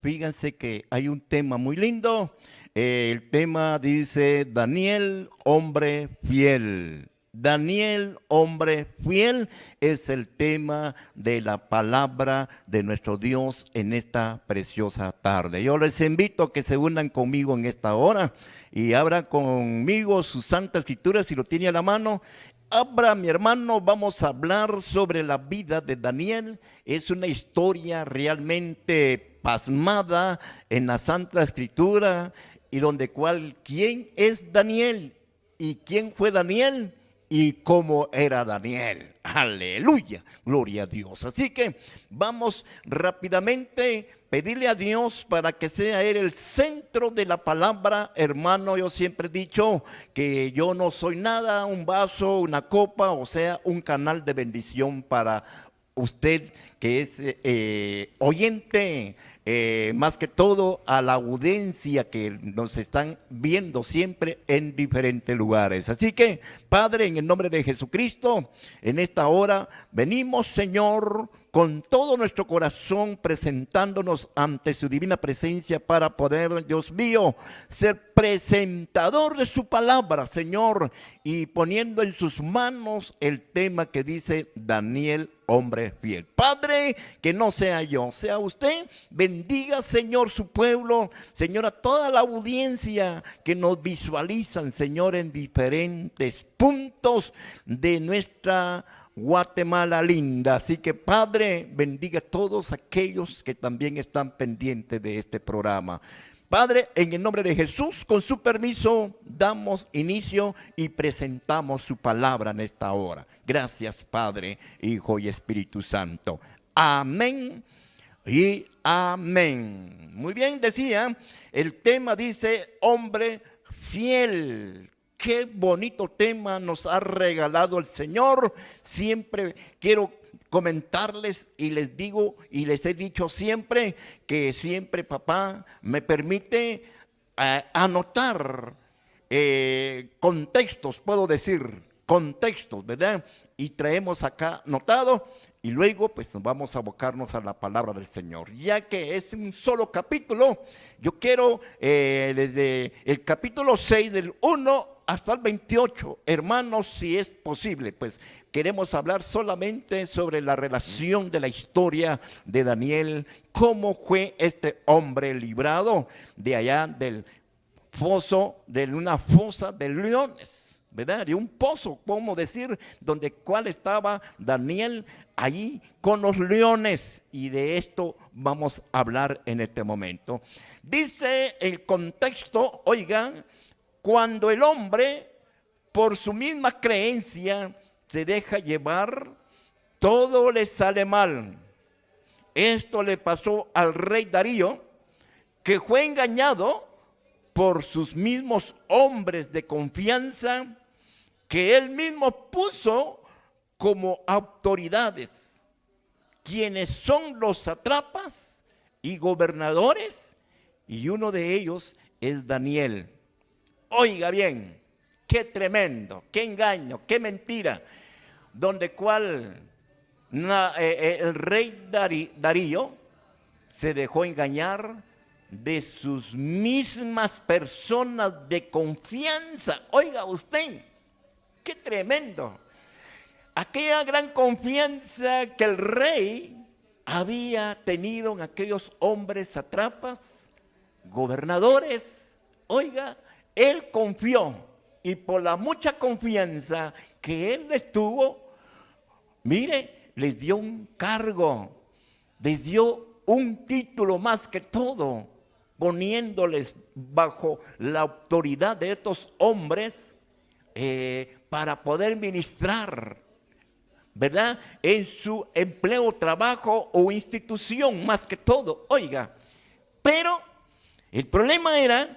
Fíjense que hay un tema muy lindo. El tema dice Daniel, hombre fiel. Daniel, hombre fiel, es el tema de la palabra de nuestro Dios en esta preciosa tarde. Yo les invito a que se unan conmigo en esta hora y abran conmigo su Santa Escritura si lo tiene a la mano. Abra, mi hermano, vamos a hablar sobre la vida de Daniel. Es una historia realmente pasmada en la Santa Escritura y donde quién es Daniel y quién fue Daniel y cómo era Daniel. Aleluya, gloria a Dios. Así que vamos rápidamente pedirle a Dios para que sea Él el centro de la palabra. Hermano, yo siempre he dicho que yo no soy nada, un vaso, una copa, o sea, un canal de bendición para usted que es oyente, más que todo a la audiencia que nos están viendo siempre en diferentes lugares. Así que, Padre, en el nombre de Jesucristo, en esta hora venimos, Señor, con todo nuestro corazón presentándonos ante su divina presencia para poder, Dios mío, ser presentador de su palabra, Señor, y poniendo en sus manos el tema que dice Daniel, hombre fiel. Padre, que no sea yo, sea usted. Bendiga, Señor, su pueblo, Señor, a toda la audiencia que nos visualizan, Señor, en diferentes puntos de nuestra Guatemala linda. Así que, Padre, bendiga a todos aquellos que también están pendientes de este programa. Padre, en el nombre de Jesús, con su permiso, damos inicio y presentamos su palabra en esta hora. Gracias, Padre, Hijo y Espíritu Santo. Amén y amén. Muy bien, decía, el tema dice, hombre fiel. Qué bonito tema nos ha regalado el Señor. Siempre quiero comentarles y les digo y les he dicho siempre que siempre papá me permite anotar contextos, puedo decir contextos, ¿verdad? Y traemos acá anotado y luego pues vamos a abocarnos a la palabra del Señor. Ya que es un solo capítulo, yo quiero desde el capítulo 6 del 1 hasta el 28, hermanos, si es posible, pues queremos hablar solamente sobre la relación de la historia de Daniel, cómo fue este hombre librado de allá del foso, de una fosa de leones, ¿verdad? De un pozo, podemos decir, donde cual estaba Daniel allí con los leones, y de esto vamos a hablar en este momento. Dice el contexto, oigan, cuando el hombre por su misma creencia se deja llevar, todo le sale mal. Esto le pasó al rey Darío, que fue engañado por sus mismos hombres de confianza que él mismo puso como autoridades, quienes son los sátrapas y gobernadores, y uno de ellos es Daniel. Oiga bien, qué tremendo, qué engaño, qué mentira, donde el rey Darío se dejó engañar de sus mismas personas de confianza. Oiga usted, qué tremendo. Aquella gran confianza que el rey había tenido en aquellos hombres sátrapas, gobernadores, oiga, él confió, y por la mucha confianza que él les tuvo, mire, les dio un cargo, les dio un título más que todo, poniéndoles bajo la autoridad de estos hombres para poder ministrar, ¿verdad? En su empleo, trabajo o institución, más que todo, oiga. Pero el problema era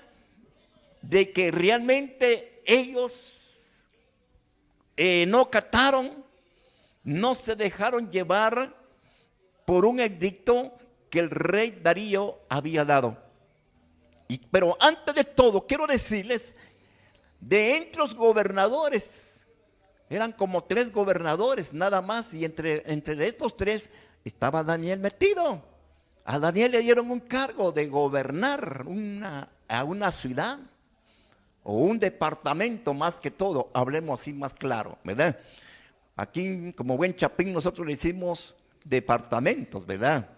de que realmente ellos no cataron, no se dejaron llevar por un edicto que el rey Darío había dado. Pero antes de todo, quiero decirles, de entre los gobernadores, eran como 3 gobernadores nada más, y entre estos 3 estaba Daniel metido. A Daniel le dieron un cargo de gobernar a una ciudad o un departamento más que todo, hablemos así más claro, ¿verdad? Aquí, como buen chapín, nosotros le decimos departamentos, ¿verdad?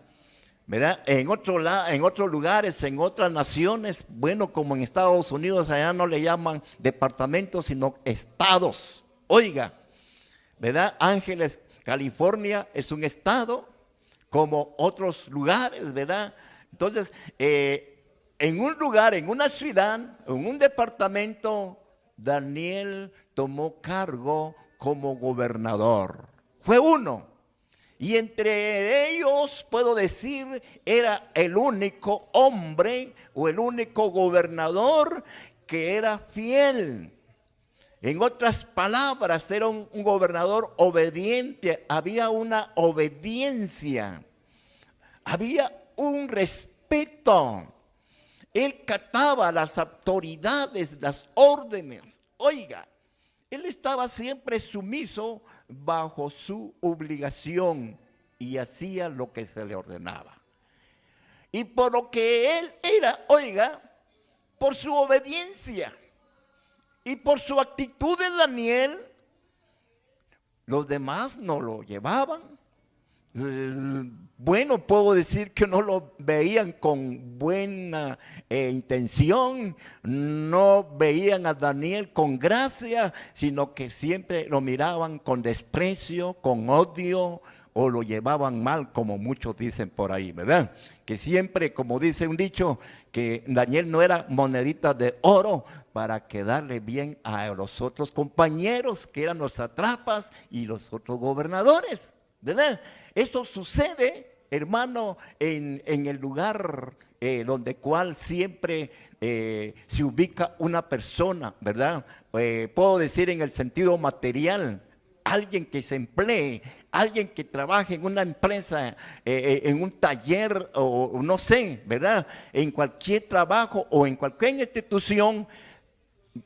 ¿Verdad? En otros lugares, en otras naciones, bueno, como en Estados Unidos, allá no le llaman departamentos, sino estados. Oiga, ¿verdad? Ángeles, California es un estado, como otros lugares, ¿verdad? Entonces, en un lugar, en una ciudad, en un departamento, Daniel tomó cargo como gobernador. Fue uno. Y entre ellos, puedo decir, era el único hombre o el único gobernador que era fiel. En otras palabras, era un gobernador obediente, había una obediencia, había un respeto. Él cataba las autoridades, las órdenes. Oiga, él estaba siempre sumiso bajo su obligación y hacía lo que se le ordenaba. Y por lo que él era, oiga, por su obediencia y por su actitud de Daniel, los demás no lo llevaban. Bueno, puedo decir que no lo veían con buena intención, no veían a Daniel con gracia, sino que siempre lo miraban con desprecio, con odio, o lo llevaban mal, como muchos dicen por ahí, ¿verdad? Que siempre, como dice un dicho, que Daniel no era monedita de oro para quedarle bien a los otros compañeros, que eran los satrapas y los otros gobernadores, ¿verdad? Eso sucede, hermano, en el lugar donde cual siempre se ubica una persona, ¿verdad? Puedo decir en el sentido material, alguien que se emplee, alguien que trabaje en una empresa, en un taller o no sé, ¿verdad? En cualquier trabajo o en cualquier institución,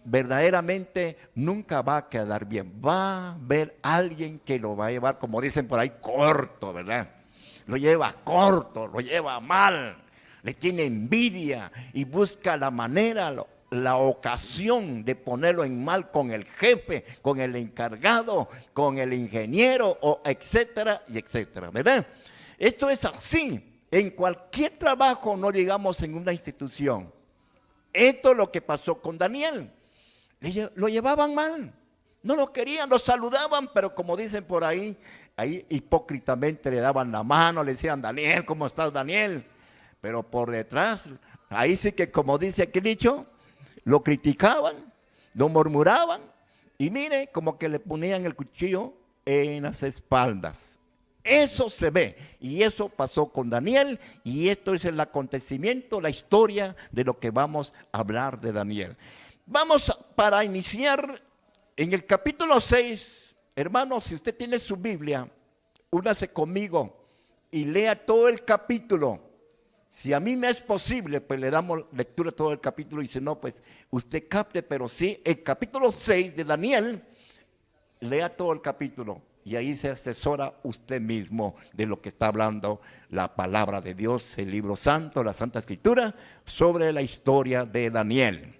verdaderamente nunca va a quedar bien. Va a haber alguien que lo va a llevar, como dicen por ahí, corto, ¿verdad? Lo lleva corto, lo lleva mal, le tiene envidia y busca la manera, la ocasión de ponerlo en mal con el jefe, con el encargado, con el ingeniero, o etcétera y etcétera, ¿verdad? Esto es así en cualquier trabajo, no digamos en una institución. Esto es lo que pasó con Daniel. Lo llevaban mal, no lo querían, lo saludaban, pero como dicen por ahí hipócritamente le daban la mano, le decían: Daniel, ¿cómo estás, Daniel? Pero por detrás, ahí sí que, como dice aquí dicho, lo criticaban, lo murmuraban, y mire, como que le ponían el cuchillo en las espaldas. Eso se ve, y eso pasó con Daniel, y esto es el acontecimiento, la historia de lo que vamos a hablar de Daniel. Vamos para iniciar en el capítulo 6, hermanos, si usted tiene su Biblia, únase conmigo y lea todo el capítulo. Si a mí me es posible, pues le damos lectura a todo el capítulo, y si no, pues usted capte, pero sí, el capítulo 6 de Daniel, lea todo el capítulo. Y ahí se asesora usted mismo de lo que está hablando la palabra de Dios, el libro santo, la Santa Escritura, sobre la historia de Daniel.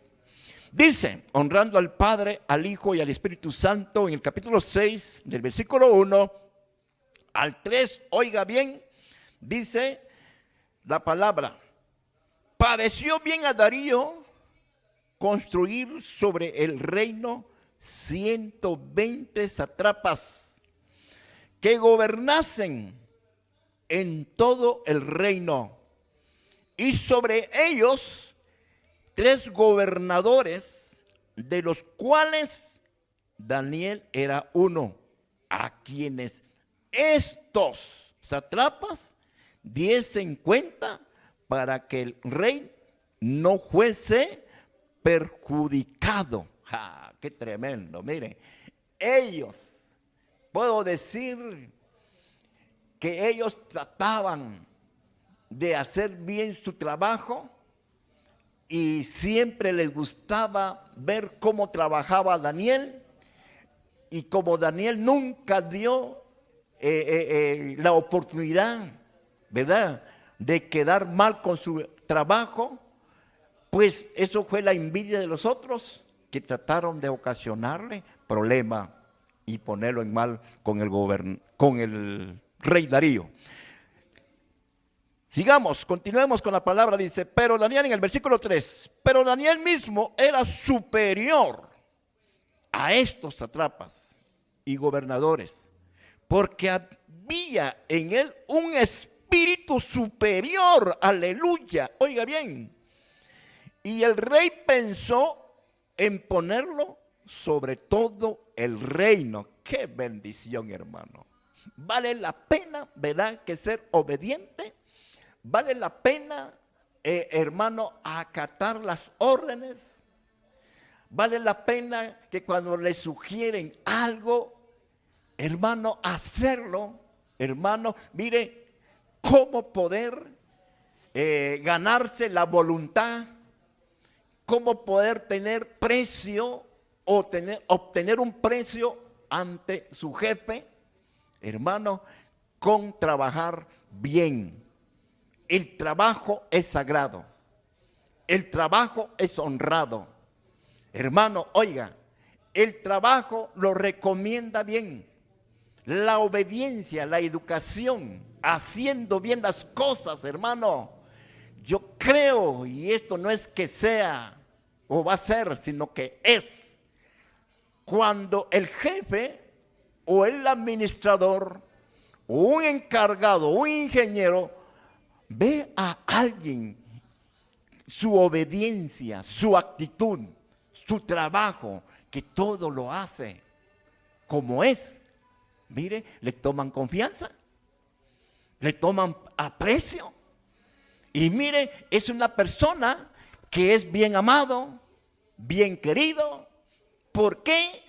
Dice, honrando al Padre, al Hijo y al Espíritu Santo, en el capítulo 6, del versículo 1 al 3, oiga bien, dice la palabra: pareció bien a Darío construir sobre el reino 120 sátrapas que gobernasen en todo el reino, y sobre ellos 3 gobernadores, de los cuales Daniel era uno, a quienes estos sátrapas diesen cuenta para que el rey no fuese perjudicado. ¡Ja! ¡Qué tremendo! Mire, ellos, puedo decir que ellos trataban de hacer bien su trabajo, y siempre les gustaba ver cómo trabajaba Daniel, y como Daniel nunca dio la oportunidad, ¿verdad?, de quedar mal con su trabajo, pues eso fue la envidia de los otros que trataron de ocasionarle problema y ponerlo en mal con el rey Darío. Sigamos, continuemos con la palabra, dice, pero Daniel en el versículo 3, pero Daniel mismo era superior a estos sátrapas y gobernadores, porque había en él un espíritu superior, aleluya, oiga bien, y el rey pensó en ponerlo sobre todo el reino. Qué bendición, hermano. Vale la pena, ¿verdad?, que ser obediente. Vale la pena, hermano, acatar las órdenes. Vale la pena que cuando le sugieren algo, hermano, hacerlo. Hermano, mire cómo poder ganarse la voluntad, cómo poder tener precio o obtener un precio ante su jefe, hermano, con trabajar bien. El trabajo es sagrado, el trabajo es honrado. Hermano, oiga, el trabajo lo recomienda bien. La obediencia, la educación, haciendo bien las cosas, hermano. Yo creo, y esto no es que sea o va a ser, sino que es, cuando el jefe o el administrador o un encargado, un ingeniero, ve a alguien, su obediencia, su actitud, su trabajo, que todo lo hace como es, mire, le toman confianza, le toman aprecio. Y mire, es una persona que es bien amado, bien querido. ¿Por qué?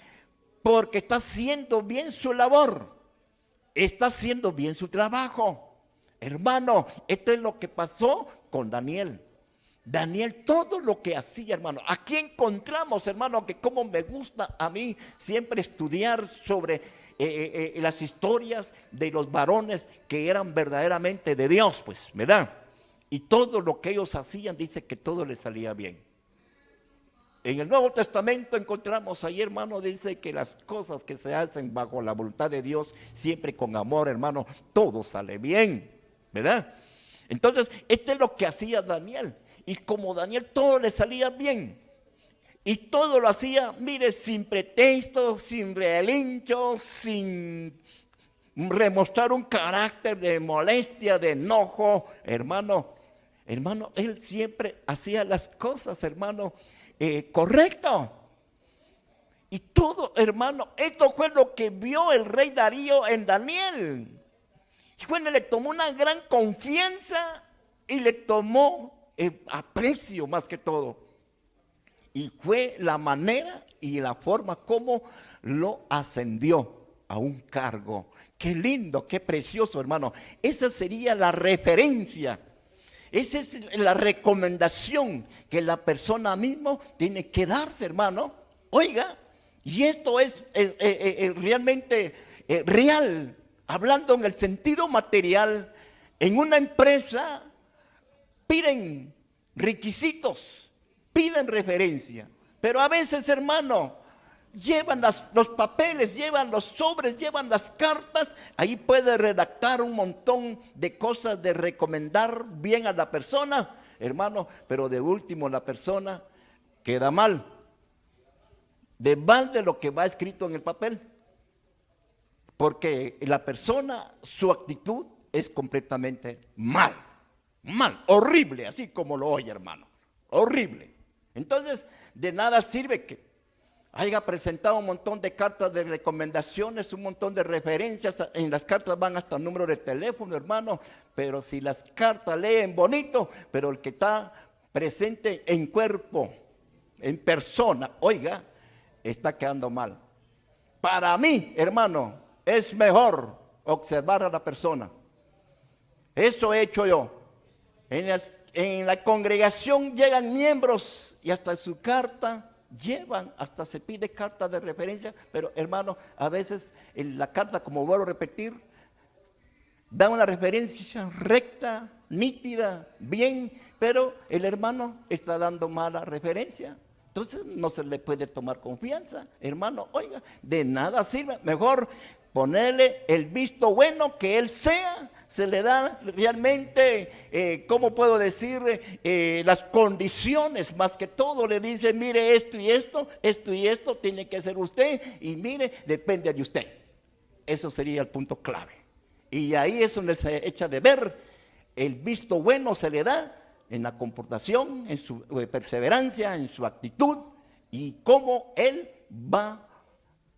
Porque está haciendo bien su labor, está haciendo bien su trabajo. Hermano, esto es lo que pasó con Daniel. Daniel, todo lo que hacía, hermano. Aquí encontramos, hermano, que como me gusta a mí siempre estudiar sobre las historias de los varones que eran verdaderamente de Dios, pues, ¿verdad? Y todo lo que ellos hacían, dice que todo les salía bien. En el Nuevo Testamento encontramos ahí, hermano, dice que las cosas que se hacen bajo la voluntad de Dios, siempre con amor, hermano, todo sale bien, ¿verdad? Entonces, esto es lo que hacía Daniel. Y como Daniel todo le salía bien, y todo lo hacía, mire, sin pretextos, sin relinchos, sin remostrar un carácter de molestia, de enojo, hermano, él siempre hacía las cosas, hermano, correcto. Y todo, hermano, esto fue lo que vio el rey Darío en Daniel. Y bueno, le tomó una gran confianza y le tomó aprecio más que todo. Y fue la manera y la forma como lo ascendió a un cargo. Qué lindo, qué precioso, hermano. Esa sería la referencia. Esa es la recomendación que la persona misma tiene que darse, hermano. Oiga, y esto es realmente real, hablando en el sentido material. En una empresa piden requisitos, piden referencia, pero a veces, hermano, llevan los papeles, llevan los sobres, llevan las cartas, ahí puede redactar un montón de cosas, de recomendar bien a la persona, hermano, pero de último la persona queda mal, de mal de lo que va escrito en el papel, porque la persona, su actitud es completamente mal, horrible, así como lo oye, hermano, horrible. Entonces, de nada sirve que haya presentado un montón de cartas de recomendaciones, un montón de referencias. En las cartas van hasta el número de teléfono, hermano. Pero si las cartas leen bonito, pero el que está presente en cuerpo, en persona, oiga, está quedando mal. Para mí, hermano, es mejor observar a la persona. Eso he hecho yo. En la congregación llegan miembros y hasta su carta llevan, hasta se pide carta de referencia, pero hermano, a veces en la carta, como vuelvo a repetir, da una referencia recta, nítida, bien, pero el hermano está dando mala referencia. Entonces no se le puede tomar confianza. Hermano, oiga, de nada sirve. Mejor ponerle el visto bueno que él sea. Se le da realmente, ¿cómo puedo decir? Las condiciones, más que todo le dice, mire esto y esto tiene que hacer usted. Y mire, depende de usted. Eso sería el punto clave. Y ahí es donde se echa de ver. El visto bueno se le da en la comportación, en su perseverancia, en su actitud y cómo él va a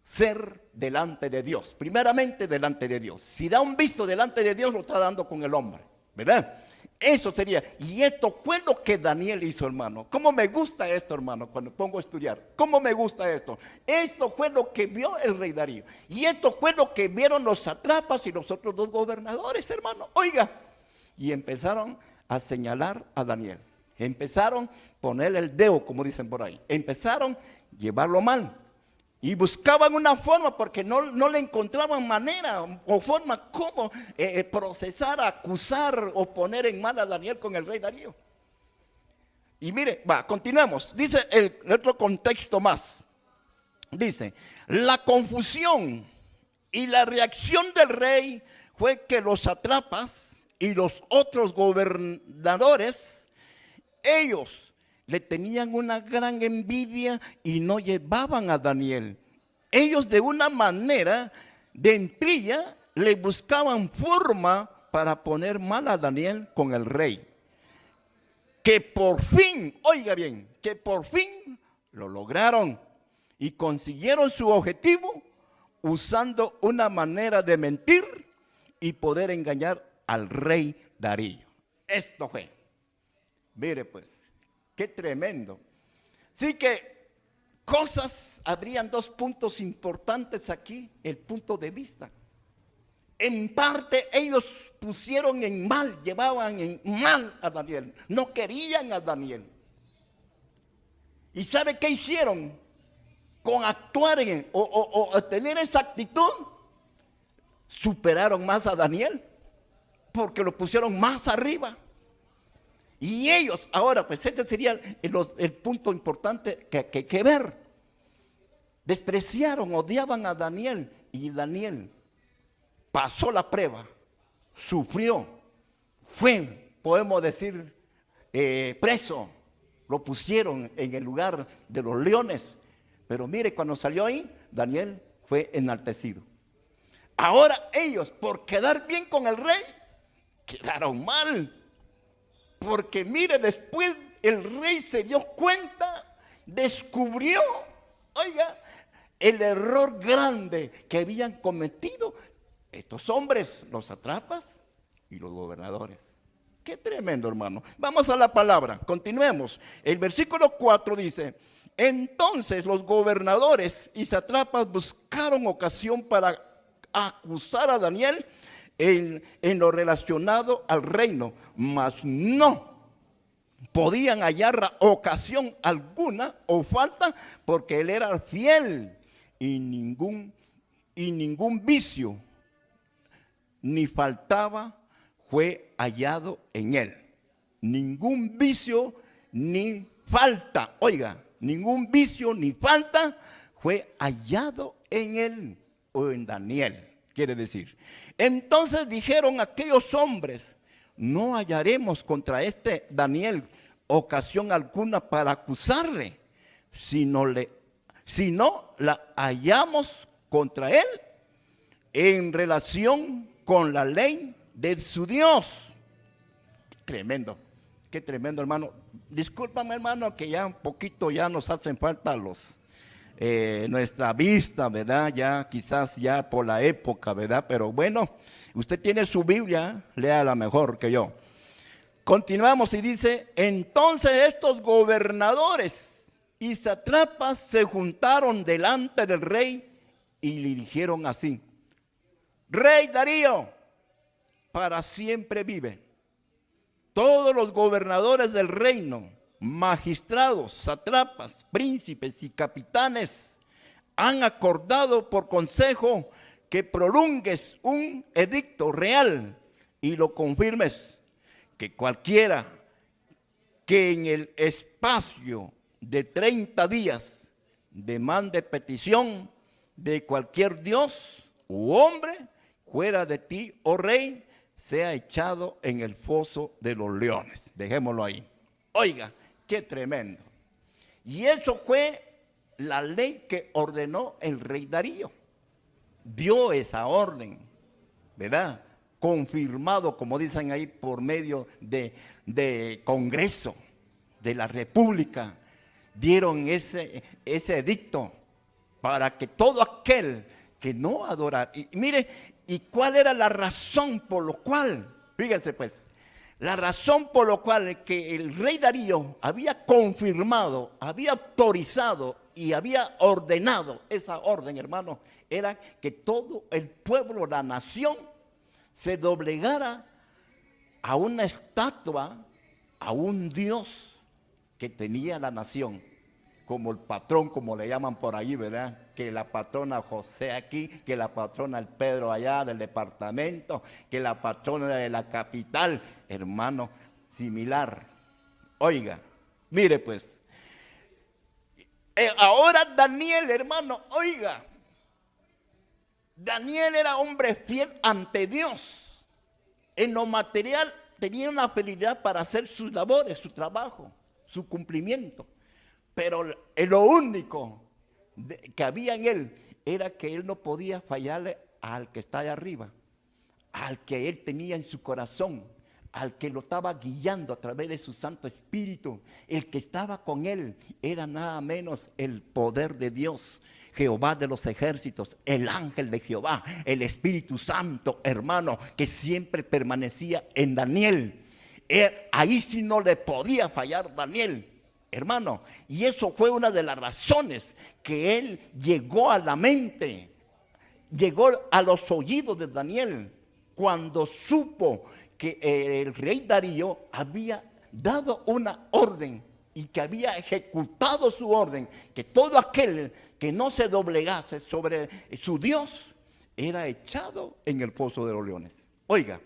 ser delante de Dios. Primeramente delante de Dios. Si da un visto delante de Dios, lo está dando con el hombre, ¿verdad? Eso sería. Y esto fue lo que Daniel hizo, hermano. ¿Cómo me gusta esto, hermano? Cuando pongo a estudiar, ¿cómo me gusta esto? Esto fue lo que vio el rey Darío. Y esto fue lo que vieron los satrapas y los otros dos gobernadores, hermano. Oiga. Y empezaron a señalar a Daniel. Empezaron a ponerle el dedo, como dicen por ahí. Empezaron a llevarlo mal. Y buscaban una forma porque no le encontraban manera o forma como procesar, acusar o poner en mal a Daniel con el rey Darío. Y mire, continuemos. Dice el otro contexto más. Dice, la confusión y la reacción del rey fue que los sátrapas y los otros gobernadores, ellos le tenían una gran envidia y no llevaban a Daniel. Ellos de una manera de envidia le buscaban forma para poner mal a Daniel con el rey. Que por fin, oiga bien, que por fin lo lograron y consiguieron su objetivo usando una manera de mentir y poder engañar al rey Darío. Esto fue. Mire pues. Qué tremendo. Así que habrían dos puntos importantes aquí, el punto de vista. En parte ellos pusieron en mal, llevaban en mal a Daniel, no querían a Daniel. ¿Y sabe qué hicieron? Con actuar o tener esa actitud, superaron más a Daniel, porque lo pusieron más arriba. Y ellos, ahora pues este sería el punto importante que hay que ver. Despreciaron, odiaban a Daniel. Y Daniel pasó la prueba, sufrió, fue, podemos decir, preso. Lo pusieron en el lugar de los leones. Pero mire, cuando salió ahí, Daniel fue enaltecido. Ahora ellos, por quedar bien con el rey, quedaron mal. Porque mire, después el rey se dio cuenta, descubrió, oiga, el error grande que habían cometido estos hombres, los sátrapas y los gobernadores. Qué tremendo, hermano. Vamos a la palabra, continuemos. El versículo 4 dice, entonces los gobernadores y sátrapas buscaron ocasión para acusar a Daniel en lo relacionado al reino, mas no podían hallar ocasión alguna o falta, porque él era fiel y ningún vicio ni faltaba fue hallado en él. Ningún vicio ni falta, oiga, ningún vicio ni falta fue hallado en él o en Daniel. Quiere decir, entonces dijeron aquellos hombres, no hallaremos contra este Daniel ocasión alguna para acusarle, sino la hallamos contra él en relación con la ley de su Dios. Tremendo, qué tremendo, hermano. Discúlpame, hermano, que ya un poquito ya nos hacen falta nuestra vista, ¿verdad? Ya quizás ya por la época, ¿verdad? Pero bueno, usted tiene su Biblia, léala mejor que yo. Continuamos y dice, entonces estos gobernadores y sátrapas se juntaron delante del rey y le dijeron así, Rey Darío, para siempre vive. Todos los gobernadores del reino, magistrados, sátrapas, príncipes y capitanes han acordado por consejo que prolongues un edicto real y lo confirmes, que cualquiera que en el espacio de 30 días demande petición de cualquier dios u hombre fuera de ti, oh rey, sea echado en el foso de los leones. Dejémoslo ahí. Oiga, qué tremendo. Y eso fue la ley que ordenó el rey Darío. Dio esa orden, ¿verdad? Confirmado, como dicen ahí, por medio de Congreso de la República. Dieron ese edicto para que todo aquel que no adorara. Y mire, ¿y cuál era la razón por lo cual? Fíjense pues, la razón por lo cual que el rey Darío había confirmado, había autorizado y había ordenado esa orden, hermano, era que todo el pueblo, la nación, se doblegara a una estatua, a un dios que tenía la nación, como el patrón, como le llaman por ahí, ¿verdad? Que la patrona José aquí, que la patrona el Pedro allá del departamento, que la patrona de la capital, hermano, similar. Oiga, mire pues, ahora Daniel, hermano, oiga, Daniel era hombre fiel ante Dios. En lo material tenía una habilidad para hacer sus labores, su trabajo, su cumplimiento. Pero lo único que había en él era que él no podía fallarle al que está allá arriba, al que él tenía en su corazón, al que lo estaba guiando a través de su Santo Espíritu. El que estaba con él era nada menos el poder de Dios, Jehová de los ejércitos, el ángel de Jehová, el Espíritu Santo, hermano, que siempre permanecía en Daniel. Ahí sí no le podía fallar Daniel, hermano. Y eso fue una de las razones que él llegó a la mente, llegó a los oídos de Daniel, cuando supo que el rey Darío había dado una orden y que había ejecutado su orden, que todo aquel que no se doblegase sobre su Dios era echado en el foso de los leones. Oiga,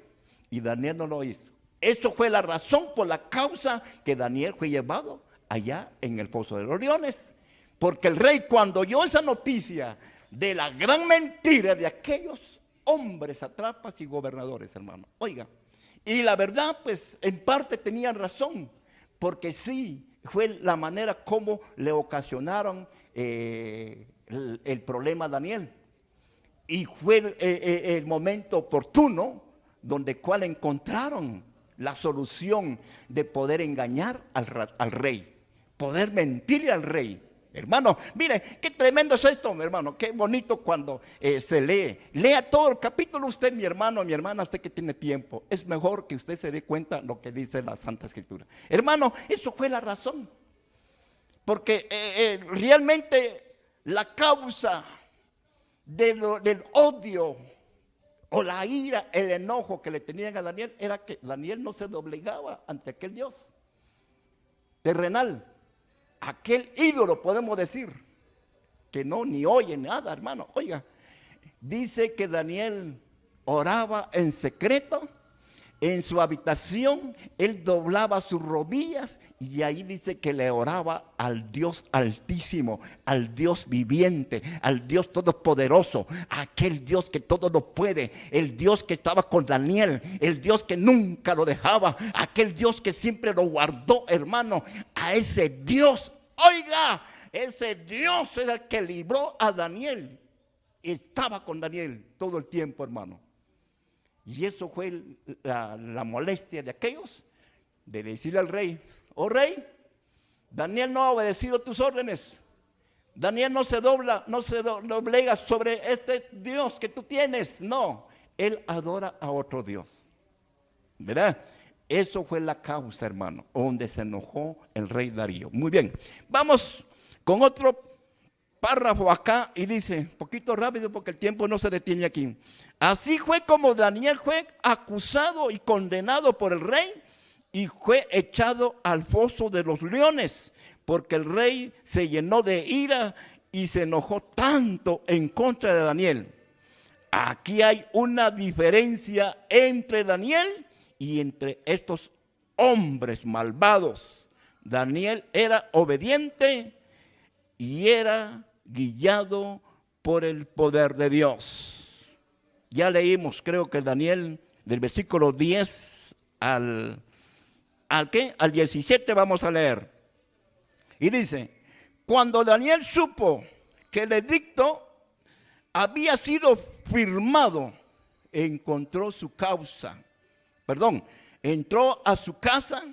y Daniel no lo hizo. Eso fue la razón por la causa que Daniel fue llevado allá en el foso de los leones. Porque el rey, cuando oyó esa noticia de la gran mentira de aquellos hombres, satrapas y gobernadores, hermano, oiga, y la verdad, pues en parte tenían razón, porque sí, fue la manera como le ocasionaron el problema a Daniel. Y fue el momento oportuno donde cual encontraron la solución de poder engañar al rey, poder mentirle al rey. Hermano, mire, qué tremendo es esto, mi hermano, qué bonito cuando se lee. Lea todo el capítulo usted, mi hermano, mi hermana, usted que tiene tiempo. Es mejor que usted se dé cuenta de lo que dice la Santa Escritura. Hermano, eso fue la razón. Porque realmente la causa del odio o la ira, el enojo que le tenían a Daniel era que Daniel no se doblegaba ante aquel Dios terrenal. Aquel ídolo, podemos decir, que no ni oye nada, hermano. Oiga, dice que Daniel oraba en secreto, en su habitación, él doblaba sus rodillas y ahí dice que le oraba al Dios altísimo, al Dios viviente, al Dios todopoderoso, aquel Dios que todo lo puede, el Dios que estaba con Daniel, el Dios que nunca lo dejaba, aquel Dios que siempre lo guardó, hermano. A ese Dios, oiga, ese Dios era el que libró a Daniel. Estaba con Daniel todo el tiempo, hermano. Y eso fue la molestia de aquellos, de decirle al rey: oh rey, Daniel no ha obedecido tus órdenes. Daniel no se doblega sobre este Dios que tú tienes. No, él adora a otro Dios. ¿Verdad? Eso fue la causa, hermano, donde se enojó el rey Darío. Muy bien, vamos con otro párrafo acá y dice, poquito rápido porque el tiempo no se detiene aquí. Así fue como Daniel fue acusado y condenado por el rey y fue echado al foso de los leones, porque el rey se llenó de ira y se enojó tanto en contra de Daniel. Aquí hay una diferencia entre Daniel y entre estos hombres malvados. Daniel era obediente y era guiado por el poder de Dios. Ya leímos, creo que Daniel, del versículo 10 al 17 vamos a leer. Y dice, cuando Daniel supo que el edicto había sido firmado, entró a su casa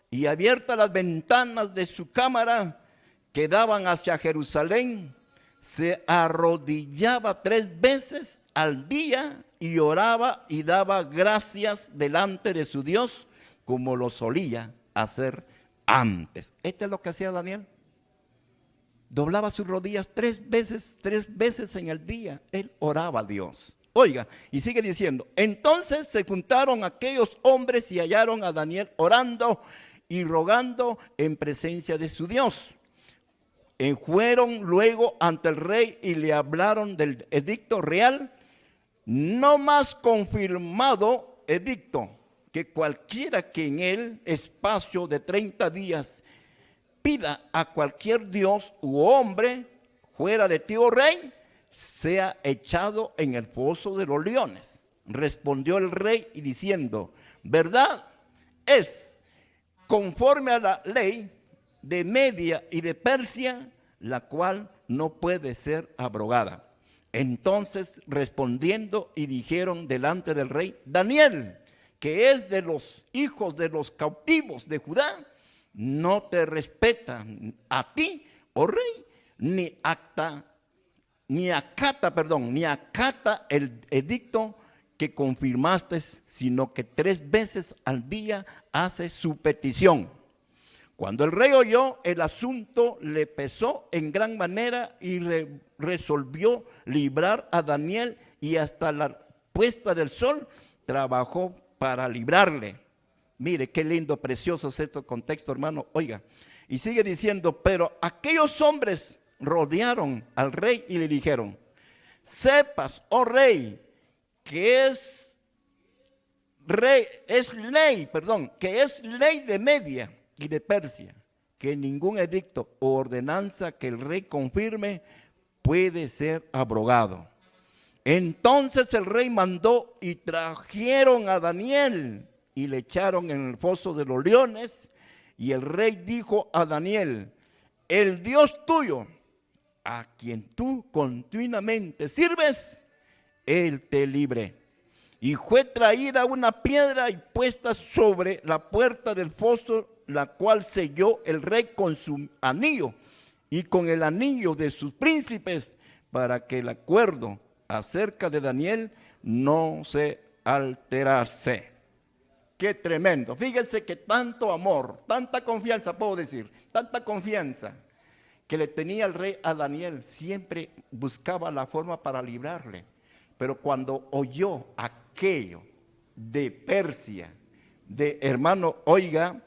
y abiertas las ventanas de su cámara que daban hacia Jerusalén, se arrodillaba 3 veces al día y oraba y daba gracias delante de su Dios como lo solía hacer antes. Esto es lo que hacía Daniel. Doblaba sus rodillas 3 veces en el día. Él oraba a Dios. Oiga, y sigue diciendo, entonces se juntaron aquellos hombres y hallaron a Daniel orando y rogando en presencia de su Dios. Fueron luego ante el rey y le hablaron del edicto real, no más confirmado edicto, que cualquiera que en el espacio de 30 días pida a cualquier dios u hombre fuera de ti, oh rey, sea echado en el foso de los leones. Respondió el rey y diciendo, verdad es, conforme a la ley de Media y de Persia, la cual no puede ser abrogada. Entonces respondiendo y dijeron delante del rey, Daniel, que es de los hijos de los cautivos de Judá, no te respeta a ti, oh rey, ni acata el edicto que confirmaste, sino que 3 veces al día hace su petición. Cuando el rey oyó el asunto, le pesó en gran manera y resolvió librar a Daniel, y hasta la puesta del sol trabajó para librarle. Mire qué lindo, precioso es este contexto, hermano. Oiga, y sigue diciendo, pero aquellos hombres rodearon al rey y le dijeron, sepas, oh rey, que es ley de Media y de Persia, que ningún edicto o ordenanza que el rey confirme puede ser abrogado. Entonces el rey mandó y trajeron a Daniel y le echaron en el foso de los leones. Y el rey dijo a Daniel, el Dios tuyo, a quien tú continuamente sirves, él te libre. Y fue traída una piedra y puesta sobre la puerta del foso, la cual selló el rey con su anillo y con el anillo de sus príncipes, para que el acuerdo acerca de Daniel no se alterase. Qué tremendo. Fíjense que tanto amor, tanta confianza, puedo decir, tanta confianza que le tenía el rey a Daniel, siempre buscaba la forma para librarle. Pero cuando oyó aquello de Persia, de hermano, oiga,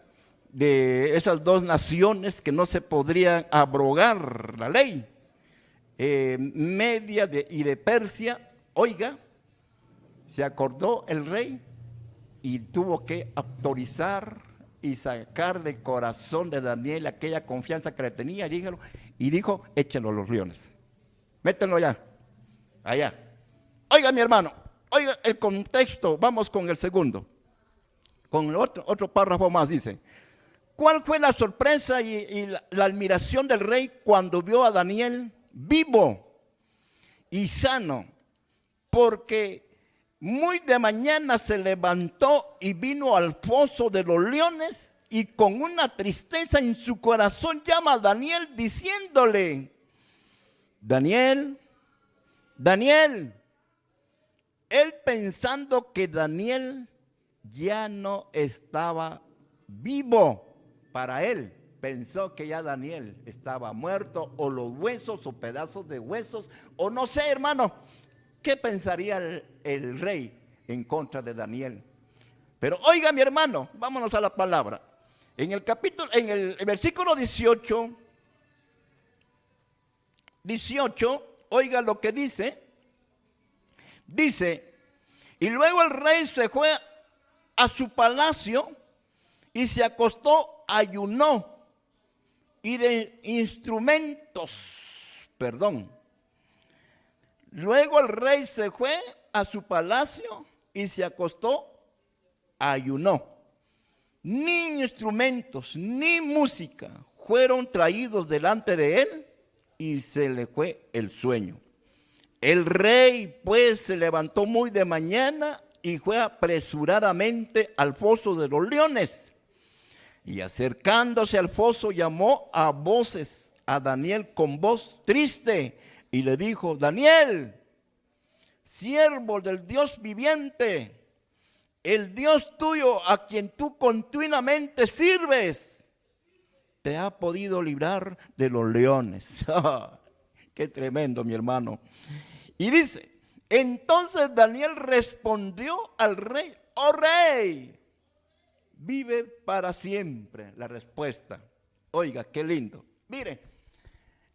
de esas 2 naciones que no se podrían abrogar la ley, Media y de Persia, oiga, se acordó el rey y tuvo que autorizar y sacar del corazón de Daniel aquella confianza que le tenía, y dijo, échenlo a los leones, métenlo allá. Oiga, mi hermano, oiga el contexto. Vamos con el segundo, con otro párrafo más. Dice, ¿cuál fue la sorpresa y la admiración del rey cuando vio a Daniel vivo y sano? Porque muy de mañana se levantó y vino al foso de los leones, y con una tristeza en su corazón llama a Daniel diciéndole, Daniel, él pensando que Daniel ya no estaba vivo. Para él pensó que ya Daniel estaba muerto, o los huesos o pedazos de huesos, o no sé, hermano, ¿qué pensaría el rey en contra de Daniel? Pero oiga, mi hermano, vámonos a la palabra. En el versículo 18, oiga lo que dice. Dice, y luego el rey se fue a su palacio y se acostó, ayunó, y de instrumentos, Luego el rey se fue a su palacio y se acostó, ayunó. Ni instrumentos, ni música fueron traídos delante de él y se le fue el sueño. El rey pues se levantó muy de mañana y fue apresuradamente al foso de los leones. Y acercándose al foso llamó a voces a Daniel con voz triste y le dijo: Daniel, siervo del Dios viviente, el Dios tuyo a quien tú continuamente sirves, te ha podido librar de los leones. Qué tremendo, mi hermano. Y dice, entonces Daniel respondió al rey: oh rey, vive para siempre. La respuesta, oiga, qué lindo. Mire,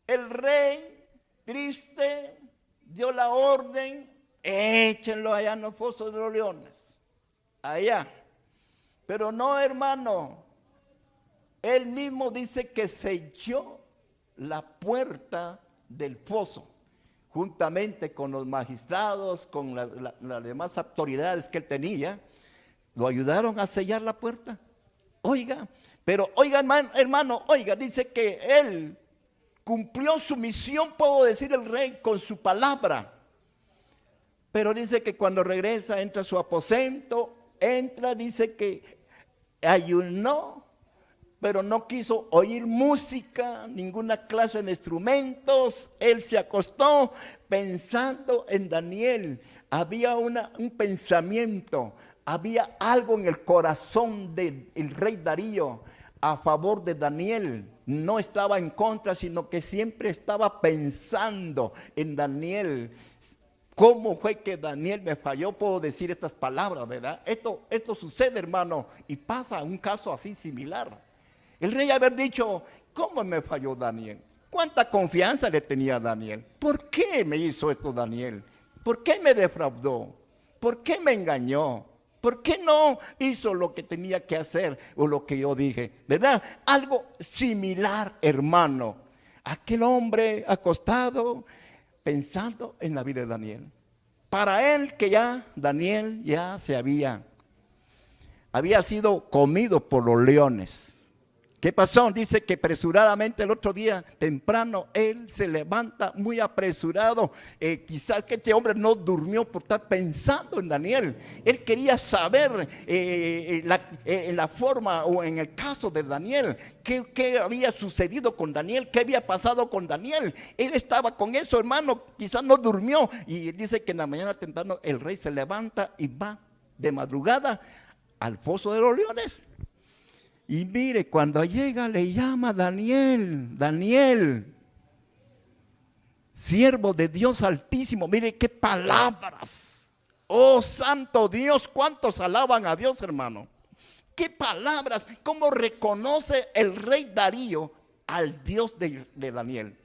el rey triste dio la orden: échenlo allá en los fosos de los leones. Allá. Pero no, hermano, él mismo dice que selló la puerta del foso, juntamente con los magistrados, con las demás autoridades que él tenía, lo ayudaron a sellar la puerta. Oiga, pero oiga, hermano, oiga, dice que él cumplió su misión, puedo decir, el rey, con su palabra. Pero dice que cuando regresa, entra a su aposento, dice que ayunó, pero no quiso oír música, ninguna clase de instrumentos. Él se acostó pensando en Daniel. Había un pensamiento, había algo en el corazón del rey Darío a favor de Daniel. No estaba en contra, sino que siempre estaba pensando en Daniel. ¿Cómo fue que Daniel me falló? Puedo decir estas palabras, ¿verdad? Esto sucede, hermano, y pasa un caso así similar. El rey haber dicho: ¿cómo me falló Daniel? ¿Cuánta confianza le tenía a Daniel? ¿Por qué me hizo esto Daniel? ¿Por qué me defraudó? ¿Por qué me engañó? ¿Por qué no hizo lo que tenía que hacer o lo que yo dije? ¿Verdad? Algo similar, hermano. Aquel hombre acostado pensando en la vida de Daniel. Para él que Daniel ya se había sido comido por los leones. ¿Qué pasó? Dice que apresuradamente el otro día temprano él se levanta muy apresurado. Quizás que este hombre no durmió por estar pensando en Daniel. Él quería saber en la forma o en el caso de Daniel, qué había sucedido con Daniel, qué había pasado con Daniel. Él estaba con eso, hermano, quizás no durmió. Y dice que en la mañana temprano el rey se levanta y va de madrugada al foso de los leones. Y mire, cuando llega le llama Daniel, siervo de Dios Altísimo. Mire qué palabras. Oh santo Dios, cuántos alaban a Dios, hermano. Qué palabras, cómo reconoce el rey Darío al Dios de Daniel.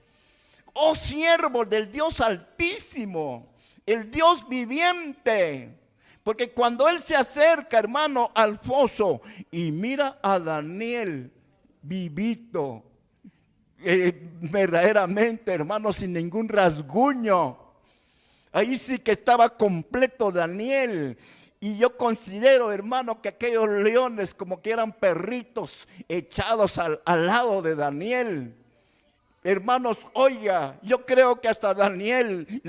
Oh siervo del Dios Altísimo, el Dios viviente. Porque cuando él se acerca, hermano, al foso y mira a Daniel vivito, verdaderamente, hermano, sin ningún rasguño, ahí sí que estaba completo Daniel. Y yo considero, hermano, que aquellos leones como que eran perritos echados al lado de Daniel. Hermanos, oiga, yo creo que hasta Daniel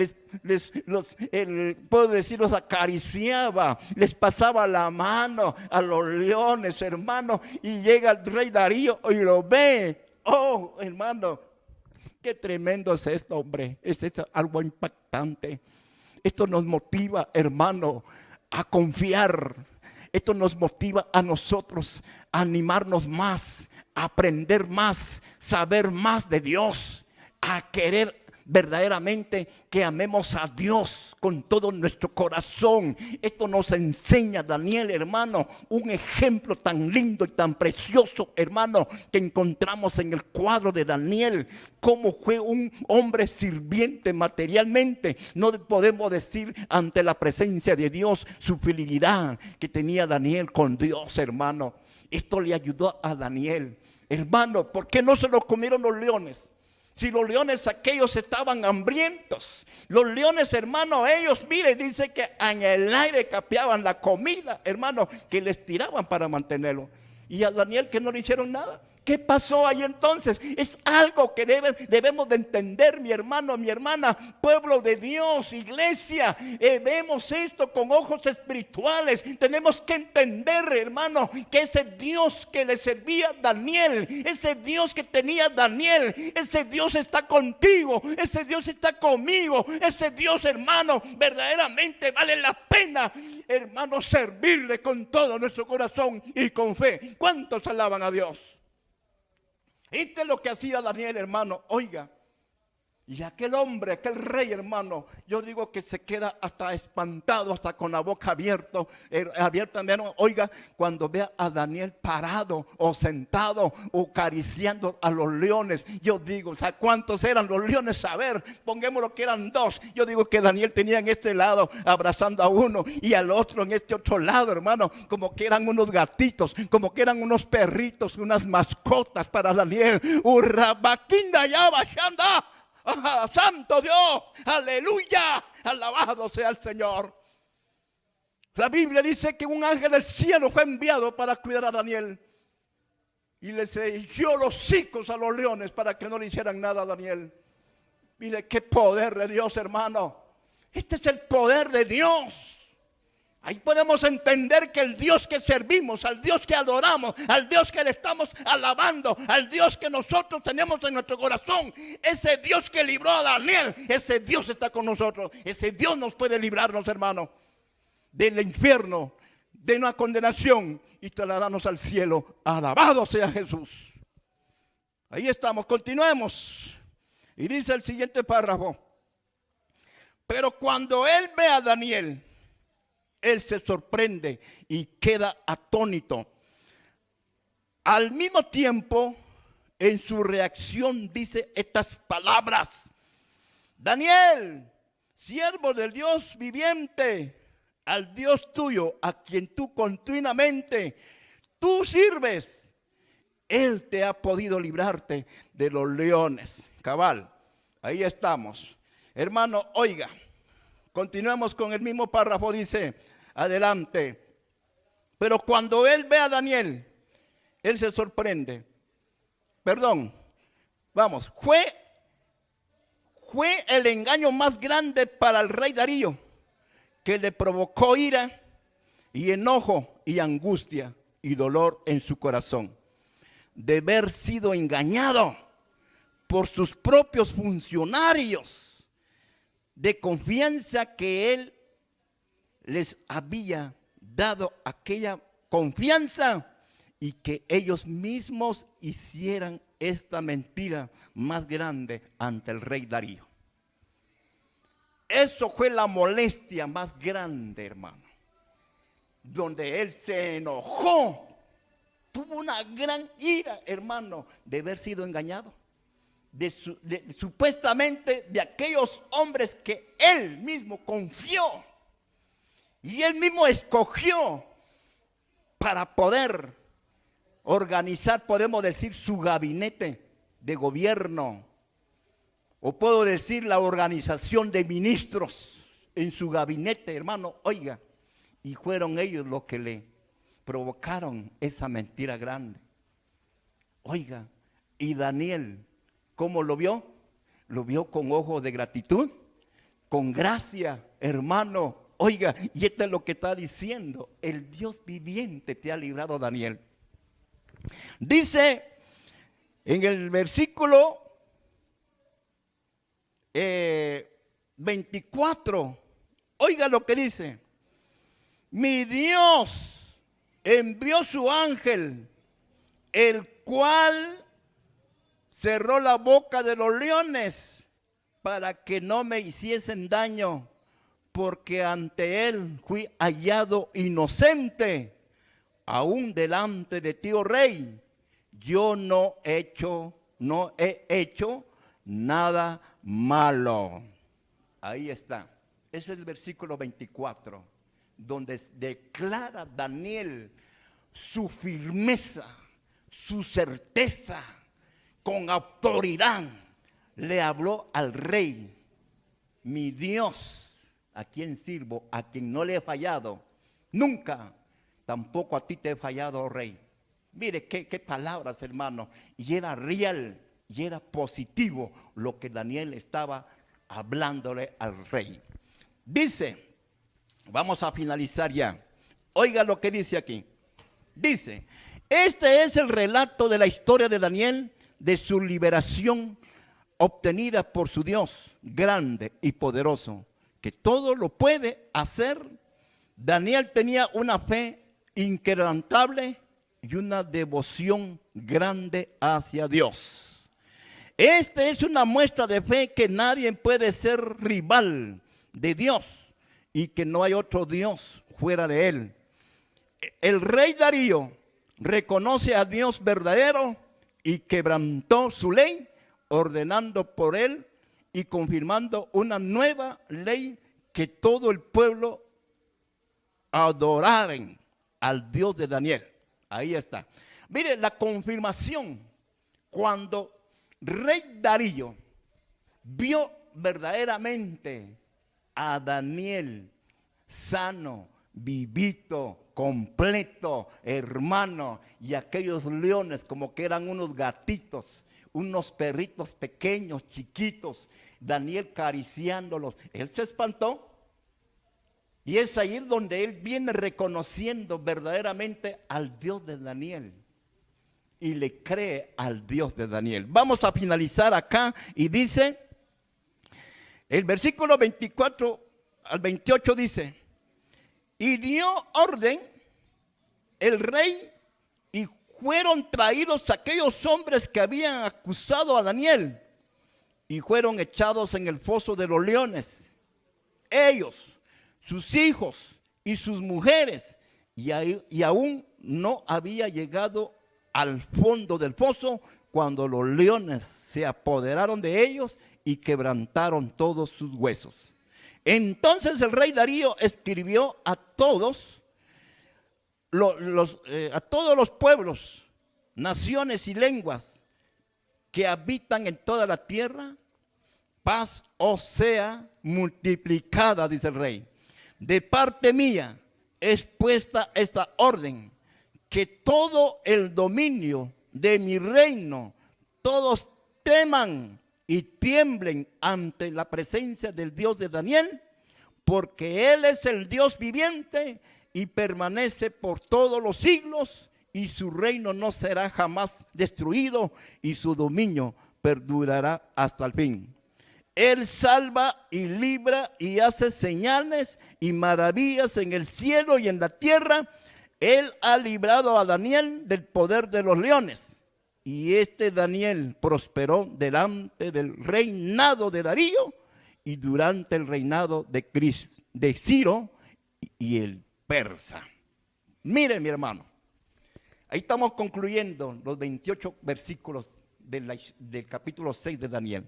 puedo decir, los acariciaba, les pasaba la mano a los leones, hermano, y llega el rey Darío y lo ve. Oh, hermano, qué tremendo es esto, hombre. Es algo impactante. Esto nos motiva, hermano, a confiar. Esto nos motiva a nosotros a animarnos más, a aprender más, saber más de Dios, a querer verdaderamente que amemos a Dios con todo nuestro corazón. Esto nos enseña Daniel, hermano, un ejemplo tan lindo y tan precioso, hermano, que encontramos en el cuadro de Daniel. Cómo fue un hombre sirviente materialmente. No podemos decir ante la presencia de Dios su fidelidad que tenía Daniel con Dios, hermano. Esto le ayudó a Daniel. Hermano, ¿por qué no se lo comieron los leones? Si los leones aquellos estaban hambrientos. Los leones, hermano, ellos, mire, dice que en el aire capeaban la comida, hermano, que les tiraban para mantenerlo. Y a Daniel que no le hicieron nada. ¿Qué pasó ahí entonces? Es algo que debemos de entender, mi hermano, mi hermana, pueblo de Dios, iglesia. Vemos esto con ojos espirituales. Tenemos que entender, hermano, que ese Dios que le servía Daniel, ese Dios que tenía Daniel, ese Dios está contigo, ese Dios está conmigo, ese Dios, hermano, verdaderamente vale la pena, hermano, servirle con todo nuestro corazón y con fe. ¿Cuántos alaban a Dios? Esto es lo que hacía Daniel, hermano. Oiga, y aquel hombre, aquel rey, hermano, yo digo que se queda hasta espantado, hasta con la boca abierta, hermano. Oiga, cuando vea a Daniel parado o sentado o acariciando a los leones, yo digo, o sea, ¿cuántos eran los leones? A ver, pongámoslo que eran dos. Yo digo que Daniel tenía en este lado abrazando a uno y al otro en este otro lado, hermano, como que eran unos gatitos, como que eran unos perritos, unas mascotas para Daniel. Urrabaquinda ya bajanda. ¡Ah, santo Dios! ¡Aleluya! Alabado sea el Señor. La Biblia dice que un ángel del cielo fue enviado para cuidar a Daniel y le selló los hocicos a los leones para que no le hicieran nada a Daniel. Mire qué poder de Dios, hermano. Este es el poder de Dios. Ahí podemos entender que el Dios que servimos, al Dios que adoramos, al Dios que le estamos alabando, al Dios que nosotros tenemos en nuestro corazón, ese Dios que libró a Daniel, ese Dios está con nosotros. Ese Dios nos puede librarnos, hermano, del infierno, de una condenación y trasladarnos al cielo. Alabado sea Jesús. Ahí estamos, continuemos. Y dice el siguiente párrafo: pero cuando él ve a Daniel, él se sorprende y queda atónito. Al mismo tiempo, en su reacción dice estas palabras: Daniel, siervo del Dios viviente, al Dios tuyo, a quien tú continuamente tú sirves, Él te ha podido librarte de los leones. Cabal, ahí estamos. Hermano, oiga, continuemos con el mismo párrafo, dice, adelante. Pero cuando él ve a Daniel, él se sorprende. Perdón, vamos, fue el engaño más grande para el rey Darío, que le provocó ira y enojo y angustia y dolor en su corazón, de haber sido engañado por sus propios funcionarios de confianza que él les había dado aquella confianza y que ellos mismos hicieran esta mentira más grande ante el rey Darío. Eso fue la molestia más grande, hermano, donde él se enojó, tuvo una gran ira, hermano, de haber sido engañado. Supuestamente de aquellos hombres que él mismo confió y él mismo escogió para poder organizar, podemos decir, su gabinete de gobierno, o puedo decir la organización de ministros en su gabinete, hermano, oiga, y fueron ellos los que le provocaron esa mentira grande. Oiga, y Daniel, ¿cómo lo vio? Lo vio con ojos de gratitud, con gracia, hermano. Oiga, y esto es lo que está diciendo: el Dios viviente te ha librado, Daniel. Dice en el versículo 24, oiga lo que dice: mi Dios envió su ángel, el cual cerró la boca de los leones para que no me hiciesen daño, porque ante él fui hallado inocente, aún delante de ti, oh rey. Yo no he hecho nada malo. Ahí está. Ese es el versículo 24, donde declara Daniel su firmeza, su certeza, con autoridad, le habló al rey: mi Dios, a quien sirvo, a quien no le he fallado, nunca, tampoco a ti te he fallado, oh rey. Mire qué palabras, hermano. Y era real, y era positivo lo que Daniel estaba hablándole al rey. Dice, vamos a finalizar ya. Oiga lo que dice aquí. Dice, este es el relato de la historia de Daniel, de su liberación obtenida por su Dios grande y poderoso, que todo lo puede hacer. Daniel tenía una fe inquebrantable y una devoción grande hacia Dios. Esta es una muestra de fe que nadie puede ser rival de Dios y que no hay otro Dios fuera de él. El rey Darío reconoce a Dios verdadero y quebrantó su ley, ordenando por él y confirmando una nueva ley, que todo el pueblo adoraren al Dios de Daniel. Ahí está. Mire la confirmación. Cuando rey Darío vio verdaderamente a Daniel sano, vivito, completo, hermano, y aquellos leones como que eran unos gatitos, unos perritos pequeños, chiquitos, Daniel acariciándolos, él se espantó. Y es ahí donde él viene reconociendo verdaderamente al Dios de Daniel y le cree al Dios de Daniel. Vamos a finalizar acá y dice, el versículo 24 al 28 dice: y dio orden el rey, y fueron traídos aquellos hombres que habían acusado a Daniel, y fueron echados en el foso de los leones, ellos, sus hijos y sus mujeres, y aún no había llegado al fondo del foso cuando los leones se apoderaron de ellos y quebrantaron todos sus huesos. Entonces el rey Darío escribió a todos los pueblos, naciones y lenguas que habitan en toda la tierra: paz os sea multiplicada, dice el rey. De parte mía es puesta esta orden, que todo el dominio de mi reino, todos teman y tiemblen ante la presencia del Dios de Daniel, porque Él es el Dios viviente y permanece por todos los siglos, y su reino no será jamás destruido, y su dominio perdurará hasta el fin. Él salva y libra y hace señales y maravillas en el cielo y en la tierra. Él ha librado a Daniel del poder de los leones. Y este Daniel prosperó delante del reinado de Darío y durante el reinado de Ciro y el persa. Miren, mi hermano, ahí estamos concluyendo los 28 versículos del capítulo 6 de Daniel.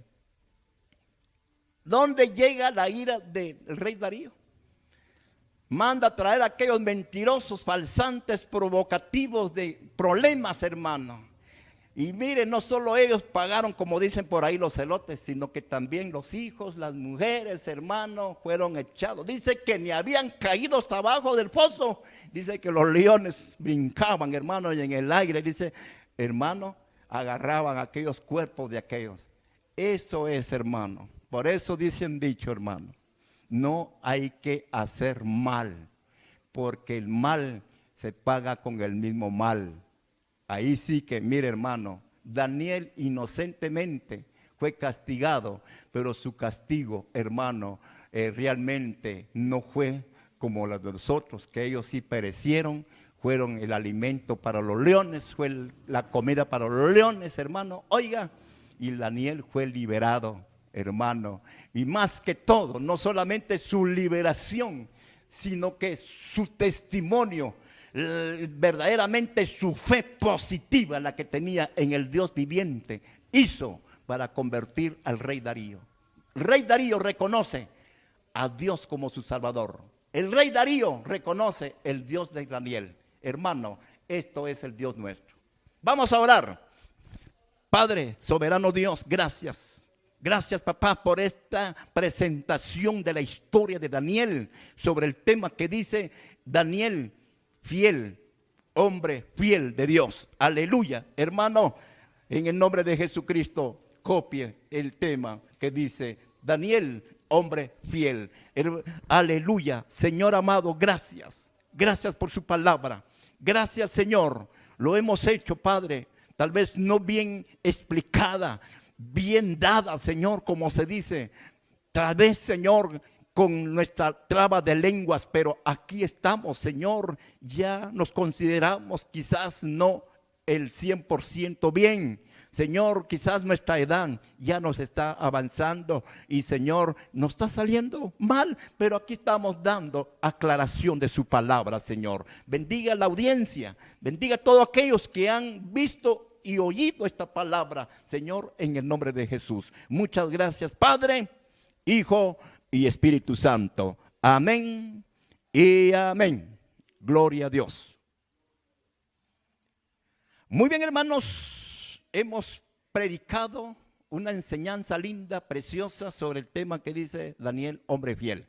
¿Dónde llega la ira del rey Darío? Manda a traer a aquellos mentirosos, falsantes, provocativos de problemas, hermano. Y miren, no solo ellos pagaron, como dicen por ahí, los celotes, sino que también los hijos, las mujeres, hermano, fueron echados. Dice que ni habían caído hasta abajo del foso. Dice que los leones brincaban, hermano, y en el aire, dice, hermano, agarraban aquellos cuerpos de aquellos. Eso es, hermano. Por eso dicen dicho, hermano, no hay que hacer mal, porque el mal se paga con el mismo mal. Ahí sí que, mire, hermano, Daniel inocentemente fue castigado, pero su castigo, hermano, realmente no fue como los de los otros, que ellos sí perecieron, fueron el alimento para los leones, fue la comida para los leones, hermano. Oiga, y Daniel fue liberado, hermano, y más que todo, no solamente su liberación, sino que su testimonio, verdaderamente su fe positiva, la que tenía en el Dios viviente, hizo para convertir al rey Darío. El rey Darío reconoce a Dios como su Salvador. El rey Darío reconoce el Dios de Daniel. Hermano, Esto es el Dios nuestro. Vamos a orar. Padre, soberano Dios, gracias. Gracias, papá, por esta presentación de la historia de Daniel sobre el tema que dice Daniel, fiel, hombre fiel de Dios. Aleluya. Hermano, en el nombre de Jesucristo, copie el tema que dice Daniel, hombre fiel. Aleluya. Señor amado, gracias. Gracias por su palabra. Gracias, Señor. Lo hemos hecho, Padre, tal vez no bien explicada, bien dada, Señor, como se dice. Tal vez, Señor, con nuestra traba de lenguas, pero aquí estamos, Señor. Ya nos consideramos quizás no el 100% bien. Señor, quizás nuestra edad ya nos está avanzando y, Señor, nos está saliendo mal, pero aquí estamos dando aclaración de su palabra, Señor. Bendiga la audiencia, bendiga a todos aquellos que han visto y oído esta palabra, Señor, en el nombre de Jesús. Muchas gracias, Padre, Hijo y Espíritu Santo. Amén y amén. Gloria a Dios. Muy bien, hermanos. Hemos predicado una enseñanza linda, preciosa sobre el tema que dice Daniel, hombre fiel.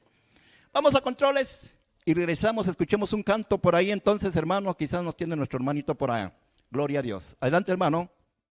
Vamos a controles y regresamos, escuchemos un canto por ahí. Entonces, hermano, quizás nos tiene nuestro hermanito por allá. Gloria a Dios. Adelante, hermano.